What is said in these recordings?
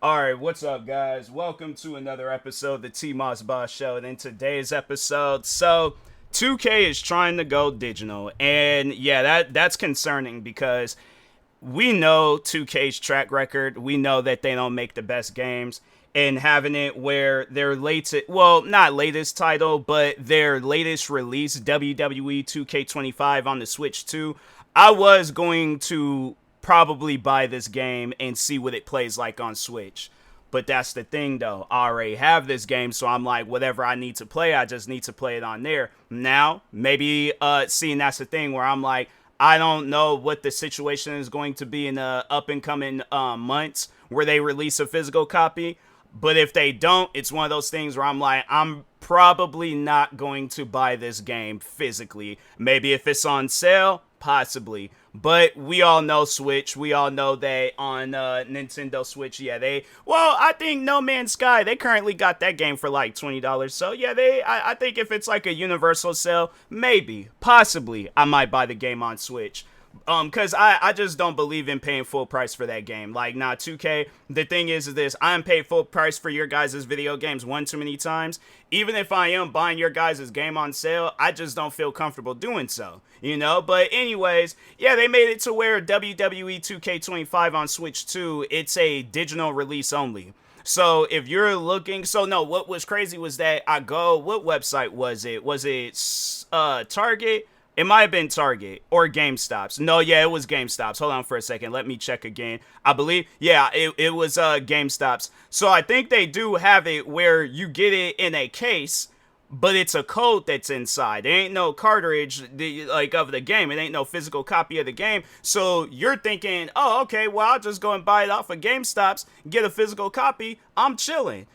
All right, what's up, guys? Welcome to another episode of the TMossBoss Show. And in today's episode, 2K is trying to go digital, and yeah, that's concerning because we know 2K's track record. We know that they don't make the best games, and having it where their latest, well, not latest title, but their latest release, WWE 2K25 on the Switch 2, I was going to probably buy this game and see what it plays like on Switch. But that's the thing, though. I already have this game, so I'm like, whatever I need to play, I just need to play it on there. Now, maybe seeing that's the thing where I'm like, I don't know what the situation is going to be in the up and coming months where they release a physical copy. But if they don't, it's one of those things where I'm like, I'm probably not going to buy this game physically. Maybe if it's on sale, possibly. But we all know Switch. We all know that on Nintendo Switch, yeah, I think No Man's Sky, they currently got that game for like $20. So yeah, I think if it's like a universal sale, maybe, possibly, I might buy the game on Switch. Cause I just don't believe in paying full price for that game. Like, nah, 2K, the thing is this, I'm paid full price for your guys' video games one too many times. Even if I am buying your guys' game on sale, I just don't feel comfortable doing so, you know? But anyways, yeah, they made it to where WWE 2K25 on Switch 2, it's a digital release only. So if you're looking, so no, what was crazy was that what website was it? Was it Target? It might have been Target or GameStop's. No, yeah, it was GameStop's. Hold on for a second. Let me check again. I believe, yeah, it was GameStop's. So I think they do have it where you get it in a case, but it's a code that's inside. There ain't no cartridge like of the game. It ain't no physical copy of the game. So you're thinking, oh, okay, well, I'll just go and buy it off of GameStop's, get a physical copy. I'm chilling.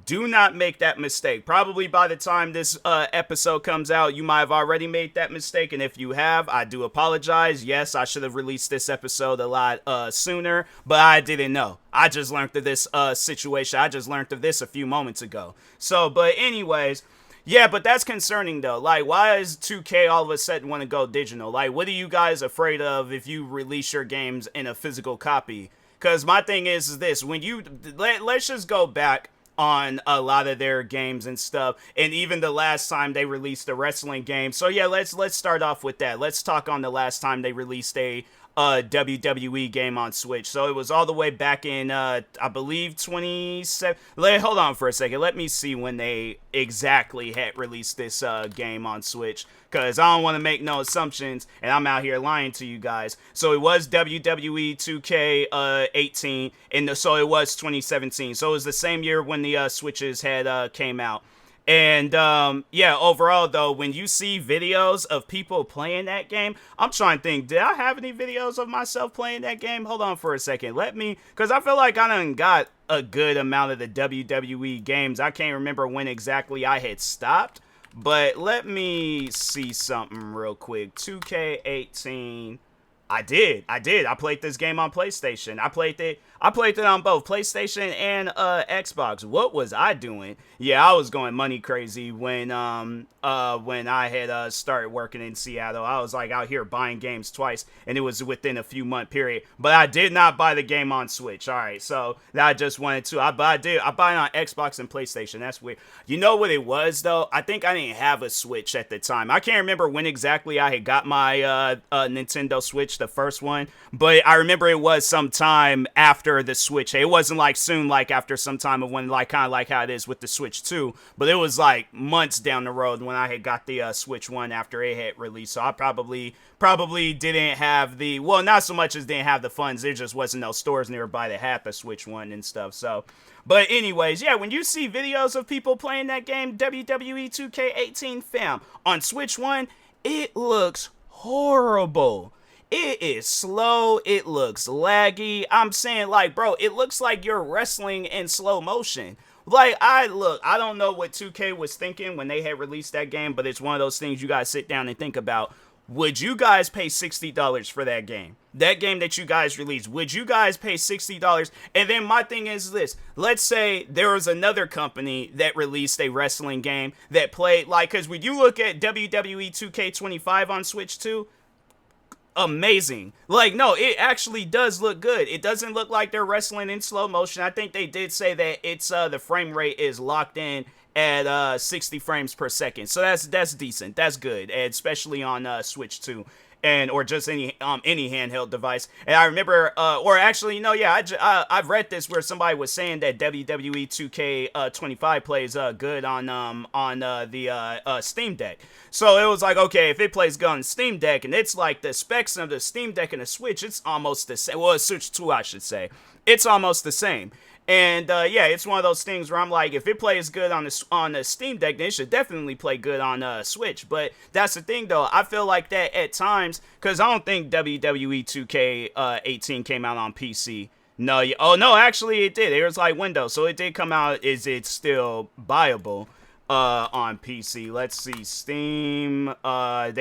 Do not make that mistake. Probably by the time this episode comes out, you might have already made that mistake. And if you have, I do apologize. Yes, I should have released this episode a lot sooner, but I didn't know. I just learned of this situation. I just learned of this a few moments ago. So, but anyways, yeah, but that's concerning though. Like, why does 2K all of a sudden want to go digital? Like, what are you guys afraid of if you release your games in a physical copy? Because my thing is this, when you, let's just go back on a lot of their games and stuff, and even the last time they released a wrestling game. So yeah, let's start off with that. Let's talk on the last time they released a WWE game on Switch. So it was all the way back in I believe 27. Hold on for a second. Let me see when they exactly had released this game on Switch, because I don't want to make no assumptions and I'm out here lying to you guys. So it was WWE 2K18, and so it was 2017. So it was the same year when the Switches had came out. And yeah, overall though, when you see videos of people playing that game, I'm trying to think, did I have any videos of myself playing that game? Hold on for a second. Because I feel like I done got a good amount of the WWE games. I can't remember when exactly I had stopped, but let me see something real quick. 2K18. I did. I played this game on PlayStation. I played it on both PlayStation and Xbox. What was I doing? Yeah, I was going money crazy when I had started working in Seattle. I was like out here buying games twice, and it was within a few month period. But I did not buy the game on Switch. All right, so I just wanted to. I bought it on Xbox and PlayStation. That's weird. You know what it was though? I think I didn't have a Switch at the time. I can't remember when exactly I had got my Nintendo Switch, the first one, but I remember it was sometime after the Switch. It wasn't like soon, like after some time of when, like kind of like how it is with the Switch 2, but it was like months down the road when I had got the Switch 1 after it had released. So I probably didn't have not so much as didn't have the funds. There just wasn't no stores nearby that had the Switch 1 and stuff. So, but anyways, yeah, when you see videos of people playing that game, WWE 2K18 fam, on Switch 1, it looks horrible. It is slow. It looks laggy. I'm saying, like, bro, it looks like you're wrestling in slow motion. Like, I don't know what 2K was thinking when they had released that game, but it's one of those things you guys sit down and think about. Would you guys pay $60 for that game? That game that you guys released, would you guys pay $60? And then my thing is this. Let's say there was another company that released a wrestling game that played, like, because when you look at WWE 2K25 on Switch 2, amazing. Like, no, it actually does look good. It doesn't look like they're wrestling in slow motion. I think they did say that it's the frame rate is locked in at 60 frames per second. So that's decent. That's good, and especially on Switch 2 and or just any handheld device. And I remember, or actually, no, yeah, I've read this where somebody was saying that WWE 2K25 plays good on the Steam Deck. So it was like, okay, if it plays good on Steam Deck and it's like the specs of the Steam Deck and the Switch, it's almost the same. Well, Switch 2, I should say, it's almost the same. And yeah, it's one of those things where I'm like, if it plays good on the Steam Deck, then it should definitely play good on Switch. But that's the thing, though. I feel like that at times, because I don't think WWE 2K18 came out on PC. No, oh no, actually it did. It was like Windows, so it did come out. Is it still buyable on PC? Let's see, Steam. I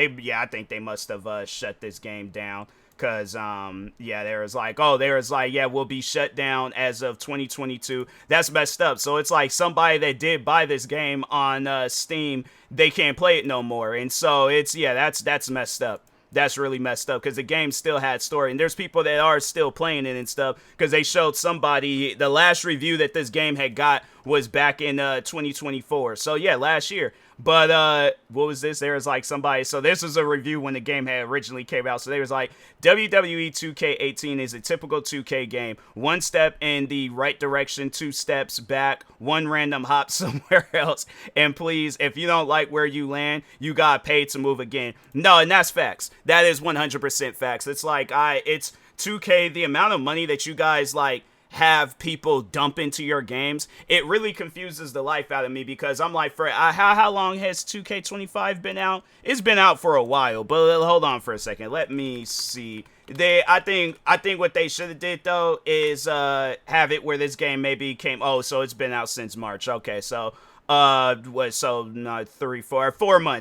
think they must have shut this game down. Cause yeah, there was like, yeah, we'll be shut down as of 2022. That's messed up. So it's like somebody that did buy this game on Steam, they can't play it no more. And so it's, yeah, that's messed up. That's really messed up because the game still had story, and there's people that are still playing it and stuff because they showed somebody the last review that this game had got was back in 2024. So yeah, last year. But what was this? There was like somebody. So this was a review when the game had originally came out. So they was like, WWE 2K18 is a typical 2K game. One step in the right direction, two steps back, one random hop somewhere else. And please, if you don't like where you land, you got paid to move again. No, and that's facts. That is 100% facts. It's like it's 2K. The amount of money that you guys like have people dump into your games, it really confuses the life out of me because I'm like, how long has 2K25 been out? It's been out for a while, but hold on for a second. Let me see. I think what they should have did though is have it where this game maybe came. Oh, so it's been out since March. Okay, so 4 months.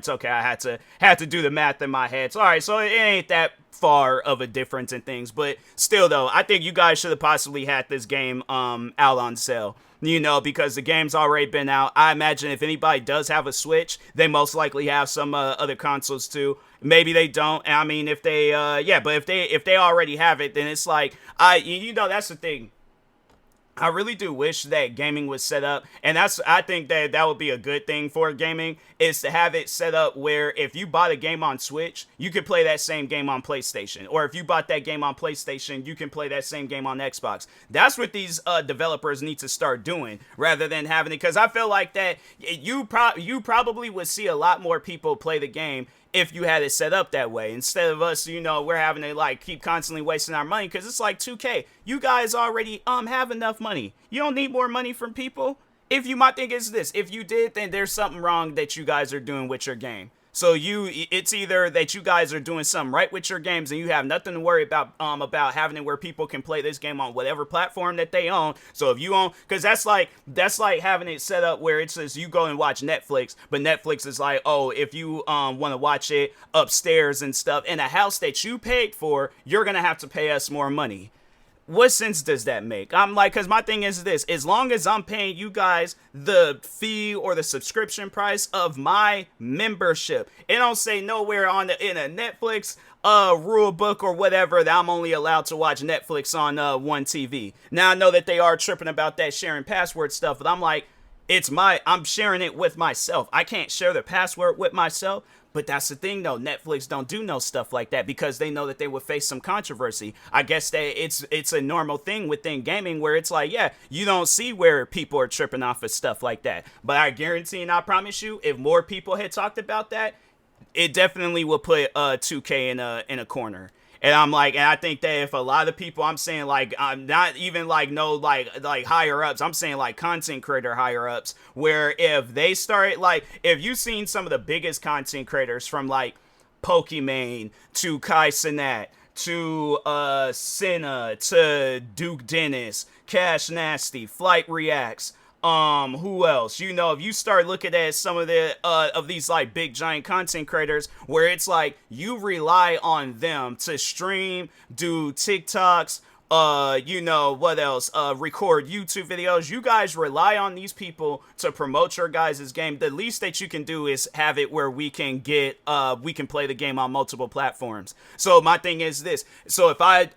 Okay, I had to do the math in my head. So all right, so it ain't that far of a difference in things, but still though, I think you guys should have possibly had this game out on sale, you know, because the game's already been out. I imagine if anybody does have a Switch, they most likely have some other consoles too. Maybe they don't. I mean, if they but if they already have it, then it's like that's the thing. I really do wish that gaming was set up, and I think that would be a good thing for gaming, is to have it set up where if you bought a game on Switch, you could play that same game on PlayStation, or if you bought that game on PlayStation, you can play that same game on Xbox. That's what these developers need to start doing, rather than having it, because I feel like that you probably would see a lot more people play the game if you had it set up that way, instead of us, we're having to like keep constantly wasting our money, because it's like 2K, you guys already have enough money. You don't need more money from people. My thing is this: if you did, then there's something wrong that you guys are doing with your game. So it's either that you guys are doing something right with your games and you have nothing to worry about having it where people can play this game on whatever platform that they own. So if you own, because that's like having it set up where it says you go and watch Netflix, but Netflix is like, oh, if you want to watch it upstairs and stuff in a house that you paid for, you're gonna have to pay us more money. What sense does that make? I'm like, because my thing is this: as long as I'm paying you guys the fee or the subscription price of my membership, it don't say nowhere in a Netflix rule book or whatever that I'm only allowed to watch Netflix on one TV. Now I know that they are tripping about that sharing password stuff, but I'm like, I'm sharing it with myself. I can't share the password with myself. But that's the thing, though. Netflix don't do no stuff like that because they know that they would face some controversy. I guess it's a normal thing within gaming where it's like, yeah, you don't see where people are tripping off of stuff like that. But I guarantee and I promise you, if more people had talked about that, it definitely would put 2K in a corner. And I'm like, and I think that if a lot of people, I'm saying like, I'm not even like like higher ups, I'm saying like content creator higher ups, where if they start like, if you've seen some of the biggest content creators from like Pokimane to Kai Cenat to Senna to Duke Dennis, Cash Nasty, Flight Reacts, who else? If you start looking at some of the of these like big giant content creators where it's like you rely on them to stream, do TikToks, what else? Record YouTube videos. You guys rely on these people to promote your guys' game. The least that you can do is have it where we can play the game on multiple platforms. So my thing is this. So if I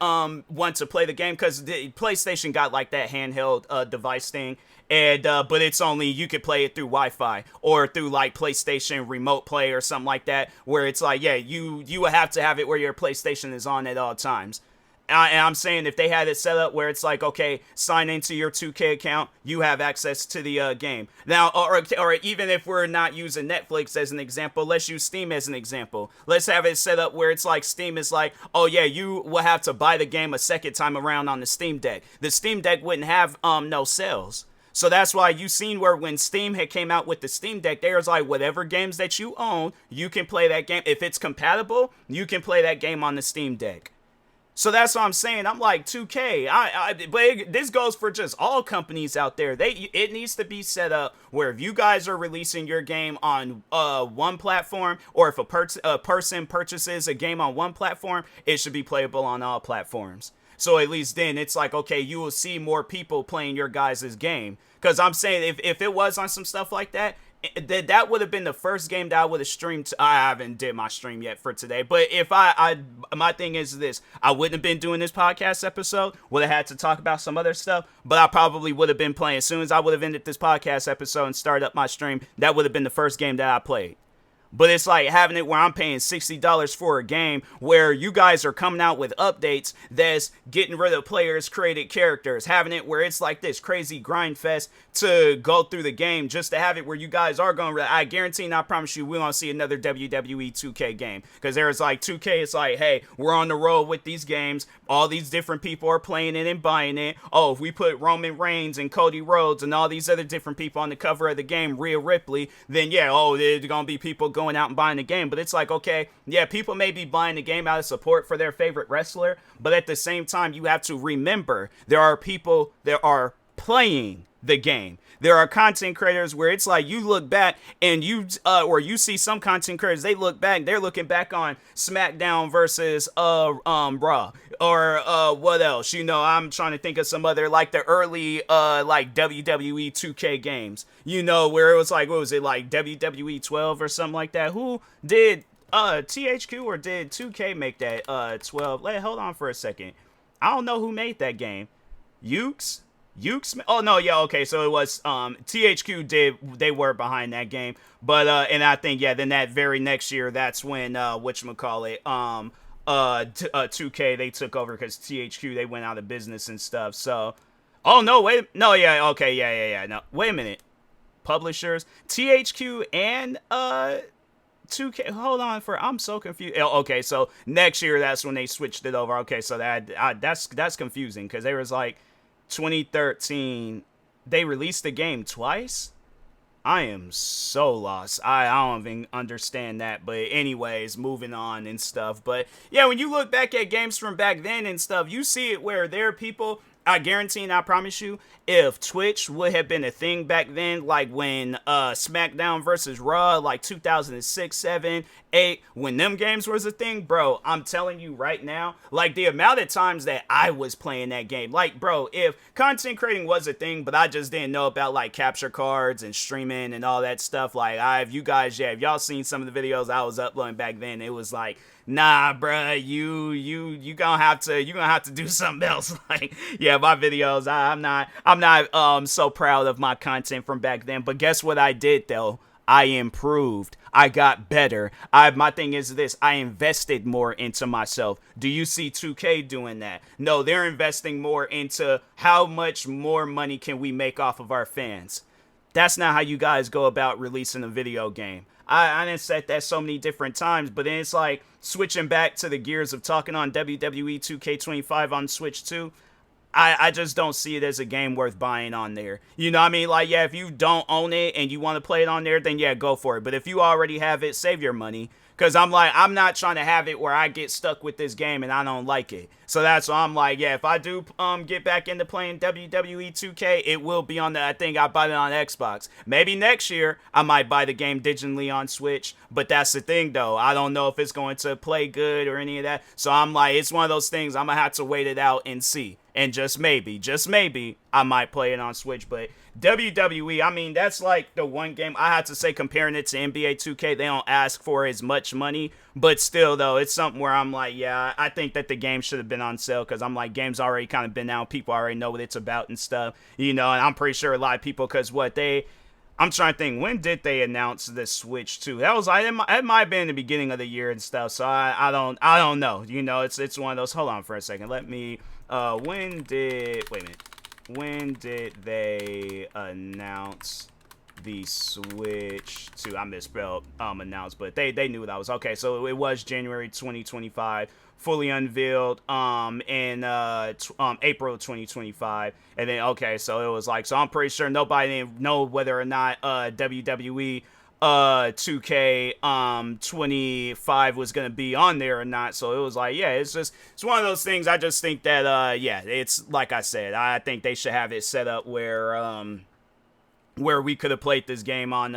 want to play the game, because the PlayStation got like that handheld device thing, and but it's only you could play it through Wi-Fi or through like PlayStation Remote Play or something like that, where it's like, yeah, you would have to have it where your PlayStation is on at all times. And I'm saying if they had it set up where it's like, okay, sign into your 2K account, you have access to the game. Now, or even if we're not using Netflix as an example, let's use Steam as an example. Let's have it set up where it's like Steam is like, oh yeah, you will have to buy the game a second time around on the Steam Deck. The Steam Deck wouldn't have no sales. So that's why you seen where when Steam had came out with the Steam Deck, there was like whatever games that you own, you can play that game. If it's compatible, you can play that game on the Steam Deck. So that's what I'm saying. I'm like 2K. But this goes for just all companies out there. It needs to be set up where if you guys are releasing your game on one platform, or if a person purchases a game on one platform, it should be playable on all platforms. So at least then it's like, okay, you will see more people playing your guys' game. Because I'm saying if it was on some stuff like that, that would have been the first game that I would have streamed. I haven't did my stream yet for today, but if my thing is this, I wouldn't have been doing this podcast episode. Would have had to talk about some other stuff, but I probably would have been playing. As soon as I would have ended this podcast episode and started up my stream, that would have been the first game that I played. But it's like having it where I'm paying $60 for a game where you guys are coming out with updates that's getting rid of players' created characters. Having it where it's like this crazy grind fest to go through the game just to have it where you guys are going to, I guarantee and I promise you, we're going to see another WWE 2K game. Because there's like 2K, it's like, hey, we're on the road with these games. All these different people are playing it and buying it. Oh, if we put Roman Reigns and Cody Rhodes and all these other different people on the cover of the game, Rhea Ripley, then yeah, oh, there's going to be people going out and buying the game. But it's like, okay, yeah, people may be buying the game out of support for their favorite wrestler, but at the same time, you have to remember there are people that are playing the game. There are content creators where it's like you look back and or you see some content creators, they're looking back on SmackDown versus Raw, or what else? I'm trying to think of some other, like the early like WWE 2K games, where it was like, what was it, like WWE 12 or something like that? Who did THQ or did 2K make that 12? Hold on for a second. I don't know who made that game. Ukes? Oh no, yeah, okay, so it was THQ they were behind that game, but and I think, yeah, then that very next year, that's when whatchamacallit 2K, they took over because THQ, they went out of business and stuff. So wait a minute, publishers, THQ and 2K, hold on, I'm so confused. Okay, so next year, that's when they switched it over. Okay, so that's confusing, because there was like 2013, they released the game twice. I am so lost. I don't even understand that. But anyways, moving on and stuff. But yeah, when you look back at games from back then and stuff, you see it where there are people, I guarantee and I promise you, if Twitch would have been a thing back then, like when SmackDown versus Raw, like 2006, 7, 8, when them games was a thing, bro, I'm telling you right now, like the amount of times that I was playing that game, like, bro, if content creating was a thing, but I just didn't know about like capture cards and streaming and all that stuff, like, if y'all seen some of the videos I was uploading back then, it was like, nah, bruh, you gonna have to do something else. Like, yeah, my videos, I'm not so proud of my content from back then. But guess what I did though? I improved. I got better. My thing is this, I invested more into myself. Do you see 2K doing that? No, they're investing more into how much more money can we make off of our fans. That's not how you guys go about releasing a video game. I done said that so many different times, but then it's like switching back to the gears of talking on WWE 2K25 on Switch 2. I just don't see it as a game worth buying on there. You know what I mean? Like, yeah, if you don't own it and you want to play it on there, then yeah, go for it. But if you already have it, save your money. Because I'm like, I'm not trying to have it where I get stuck with this game and I don't like it. So that's why I'm like, yeah, if I do get back into playing WWE 2K, it will be on I think I bought it on Xbox. Maybe next year I might buy the game digitally on Switch. But that's the thing though. I don't know if it's going to play good or any of that. So I'm like, it's one of those things I'm going to have to wait it out and see. And just maybe, I might play it on Switch. But WWE, I mean, that's like the one game I had to say, comparing it to NBA 2K, they don't ask for as much money. But still, though, it's something where I'm like, yeah, I think that the game should have been on sale, because I'm like, game's already kind of been out. People already know what it's about and stuff, and I'm pretty sure a lot of people, because I'm trying to think, when did they announce the Switch 2? That was it might have been the beginning of the year and stuff. So I don't know. It's one of those. Hold on for a second. Let me. When did they announce the Switch 2? I misspelled announce, but they knew what I was. Okay, so it was January 2025. Fully unveiled in April 2025, and then so it was like, so I'm pretty sure nobody didn't know whether or not WWE 2K 25 was gonna be on there or not. So it was like, yeah, it's one of those things. I just think that yeah, it's like I said, I think they should have it set up where we could have played this game on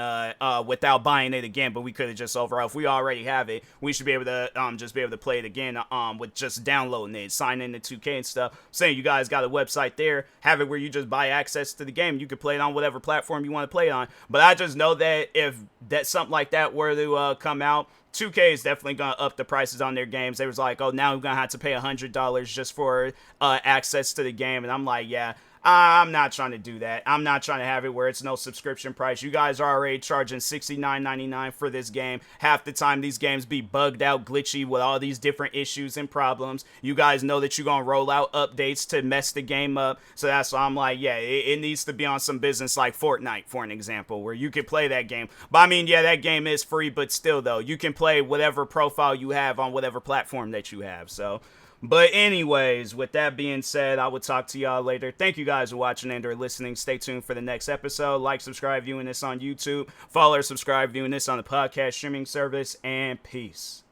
without buying it again, but we could have just overall, if we already have it, we should be able to just be able to play it again with just downloading it, sign in to 2K and stuff. Saying you guys got a website there, have it where you just buy access to the game, you can play it on whatever platform you want to play it on. But I just know that if that something like that were to come out, 2K is definitely going to up the prices on their games. They was like, oh, now we're going to have to pay $100 just for access to the game. And I'm like, yeah, I'm not trying to do that. I'm not trying to have it where it's no subscription price. You guys are already charging $69.99 for this game. Half the time these games be bugged out, glitchy, with all these different issues and problems. You guys know that you're going to roll out updates to mess the game up. So that's why I'm like, yeah, it needs to be on some business like Fortnite, for an example, where you can play that game. But I mean, yeah, that game is free, but still, though, you can play whatever profile you have on whatever platform that you have. So, but anyways, with that being said, I will talk to y'all later. Thank you guys for watching and or listening. Stay tuned for the next episode. Like, subscribe, viewing this on YouTube. Follow or subscribe, viewing this on the podcast streaming service. And peace.